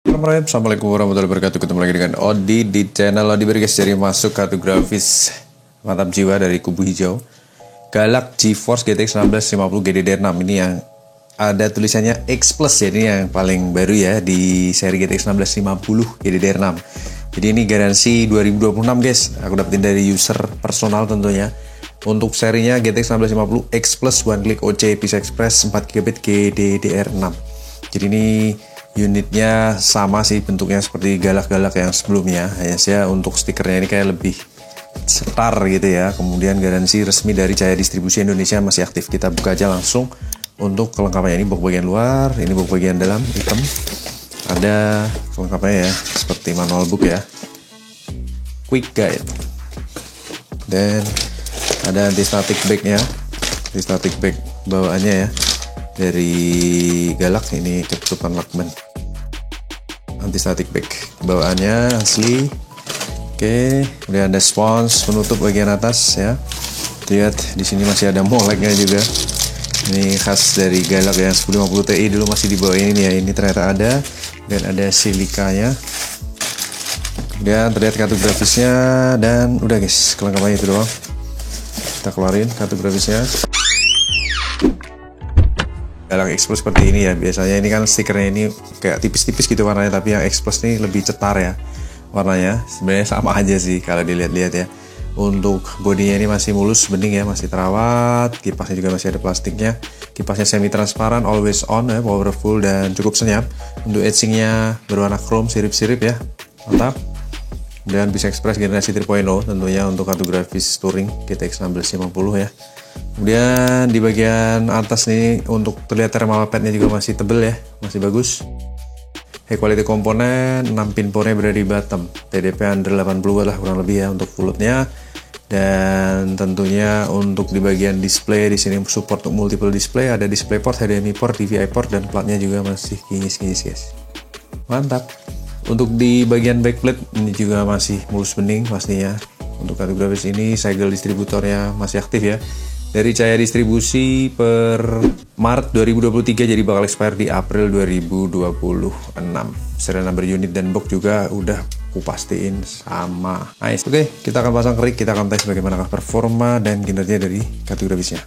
Assalamualaikum warahmatullahi wabarakatuh. Ketemu lagi dengan Odi di channel Odi Bergas. Jadi masuk kartu grafis mantap jiwa dari kubu hijau Galak GeForce GTX 1650 GDDR6. Ini yang ada tulisannya X Plus, jadi yang paling baru ya di seri GTX 1650 GDDR6. Jadi ini garansi 2026 guys. Aku dapetin dari user personal tentunya. Untuk serinya GTX 1650 X Plus One Click OC PCI Express 4GB GDDR6. Jadi ini unitnya sama sih bentuknya seperti galak-galak yang sebelumnya, hanya saja untuk stikernya ini kayak lebih cetar gitu ya. Kemudian garansi resmi dari Cahaya Distribusi Indonesia masih aktif. Kita buka aja langsung untuk kelengkapannya. Ini box bagian luar, ini box bagian dalam hitam. Ada kelengkapannya ya, seperti manual book ya, quick guide, dan ada anti static bagnya, anti static bag bawaannya ya dari Galak. Ini ketutupan lakban anti static bag bawaannya asli. Oke, kemudian ada spons penutup bagian atas ya. Lihat di sini masih ada moleknya juga. Ini khas dari Galak yang 1050 Ti dulu masih dibawain ini ya. Ini ternyata ada, dan ada silikanya. Kemudian terlihat kartu grafisnya, dan udah guys, kelengkapannya itu doang. Kita keluarin kartu grafisnya. Galak X Plus seperti ini ya. Biasanya ini kan stikernya ini kayak tipis-tipis gitu warnanya, tapi yang X Plus ini lebih cetar ya warnanya. Sebenarnya sama aja sih kalau dilihat-lihat ya. Untuk bodinya ini masih mulus, bening ya, masih terawat. Kipasnya juga masih ada plastiknya. Kipasnya semi transparan, always on ya, powerful dan cukup senyap. Untuk etchingnya berwarna chrome sirip-sirip ya, mantap. Dan PCI Express generasi 3.0 tentunya untuk kartu grafis touring GTX 1650 ya. Kemudian di bagian atas nih untuk terlihat thermal padnya juga masih tebel ya, masih bagus. High quality komponen, 6 pin portnya berada di bottom. TDP under 80 watt lah kurang lebih ya untuk full-nya. Dan tentunya untuk di bagian display di sini support untuk multiple display, ada display port, HDMI port, DVI port, dan platnya juga masih kinyis-kinyis guys. Mantap. Untuk di bagian backplate ini juga masih mulus bening pastinya. Untuk kartu grafis ini segel distributornya masih aktif ya. Dari Cahaya Distribusi per Maret 2023, jadi bakal expire di April 2026. Serial number unit dan box juga udah kupastiin sama. Nice. Oke, kita akan pasang kerik, kita akan tes bagaimana performa dan kinerja dari kartu grafisnya.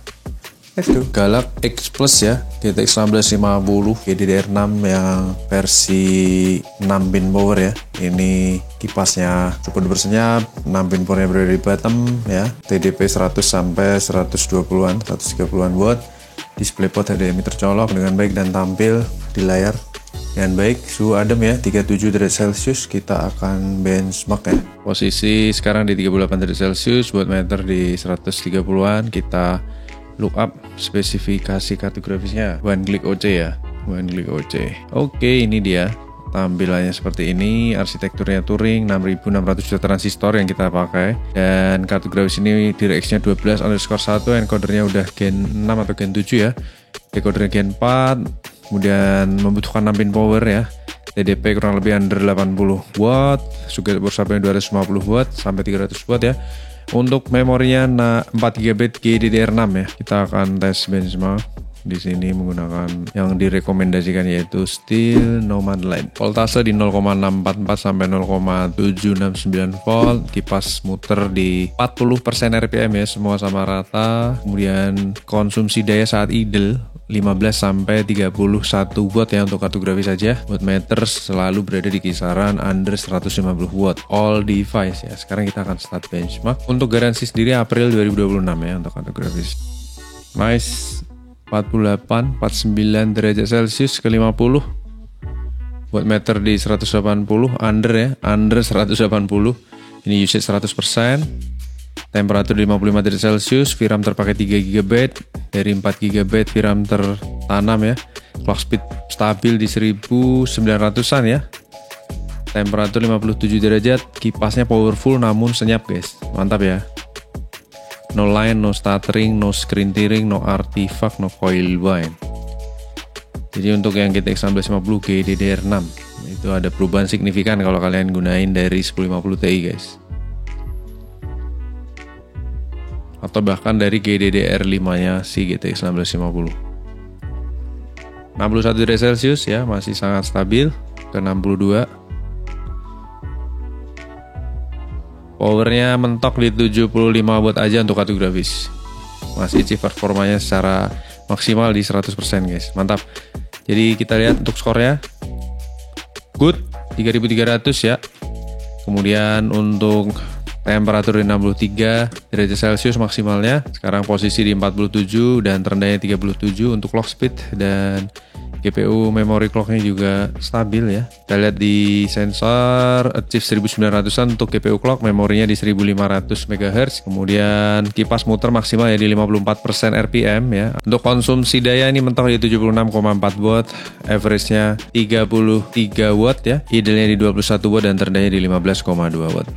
Let's go. Galak X Plus ya, GTX 1650 GDDR6 yang versi 6 pin power ya. Ini kipasnya cukup bersenyap, 6 pin powernya berada di bottom ya. TDP 100 sampai 120-an, 130-an watt. Display port HDMI tercolok dengan baik dan tampil di layar dengan baik. Suhu adem ya, 37 derajat Celcius. Kita akan benchmark ya. Posisi sekarang di 38 derajat Celcius, watt meter di 130-an. Kita look up spesifikasi kartu grafisnya. One Click OC ya, One Click OC. Oke, ini dia tampilannya seperti ini. Arsitekturnya touring, 6600 juta transistor yang kita pakai, dan kartu grafis ini DirectX-nya 12_1, encodernya udah Gen 6 atau Gen 7 ya, decodernya Gen 4. Kemudian membutuhkan 6 pin power ya, TDP kurang lebih under 80 watt, juga borsapnya 250 watt sampai 300 watt ya. Untuk memorinya 4GB GDDR6 ya. Kita akan tes benchmark di sini menggunakan yang direkomendasikan yaitu Steel Nomad Line. Voltase di 0,644 sampai 0,769 volt. Kipas muter di 40% RPM ya, semua sama rata. Kemudian konsumsi daya saat idle 15 sampai 31 watt ya untuk kartu grafis saja. Watt meter selalu berada di kisaran under 150 watt. All device ya. Sekarang kita akan start benchmark. Untuk garansi sendiri April 2026 ya untuk kartu grafis. Nice. 48, 49 derajat Celcius ke 50. Watt meter di 180, under ya, under 180. Ini usage 100%. Temperatur 55 derajat Celcius, VRAM terpakai 3GB, dari 4GB VRAM tertanam ya. Clock speed stabil di 1900-an ya. Temperatur 57 derajat, kipasnya powerful namun senyap guys. Mantap ya. No line, no stuttering, no screen tearing, no artifact, no coil wind. Jadi untuk yang GTX 1650 GDDR6 itu ada perubahan signifikan kalau kalian gunain dari 1050 Ti guys. Atau bahkan dari GDDR5 nya si GTX 1650. 61 derajat Celcius ya, masih sangat stabil. ke 62. Powernya mentok di 75 watt aja untuk kartu grafis. Masih achieve performanya secara maksimal di 100% guys. Mantap. Jadi kita lihat untuk skornya. Good, 3300 ya. Kemudian untuk temperatur di 63 derajat Celcius maksimalnya. Sekarang posisi di 47 dan terendahnya 37 untuk clock speed, dan GPU memory clocknya juga stabil ya. Kita lihat di sensor achieve 1900an untuk GPU clock, memorinya di 1500 MHz. Kemudian kipas muter maksimal ya di 54% RPM ya. Untuk konsumsi daya ini mentok di 76,4 watt, average-nya 33 watt ya. Idealnya di 21 watt dan terendahnya di 15,2 watt.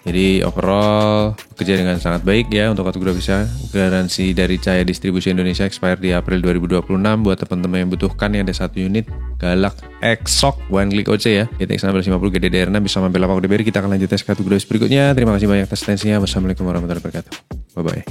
Jadi overall bekerja dengan sangat baik ya untuk kartu grafisnya. Garansi dari Cahaya Distribusi Indonesia expire di April 2026. Buat teman-teman yang butuhkan yang ada 1 unit Galak Exoc One Click OC ya, GTX 1650 GDDR6, bisa mampir lapak DBR. Kita akan lanjut tes kartu grafis berikutnya. Terima kasih banyak atas atensinya. Wassalamualaikum warahmatullahi wabarakatuh. Bye bye.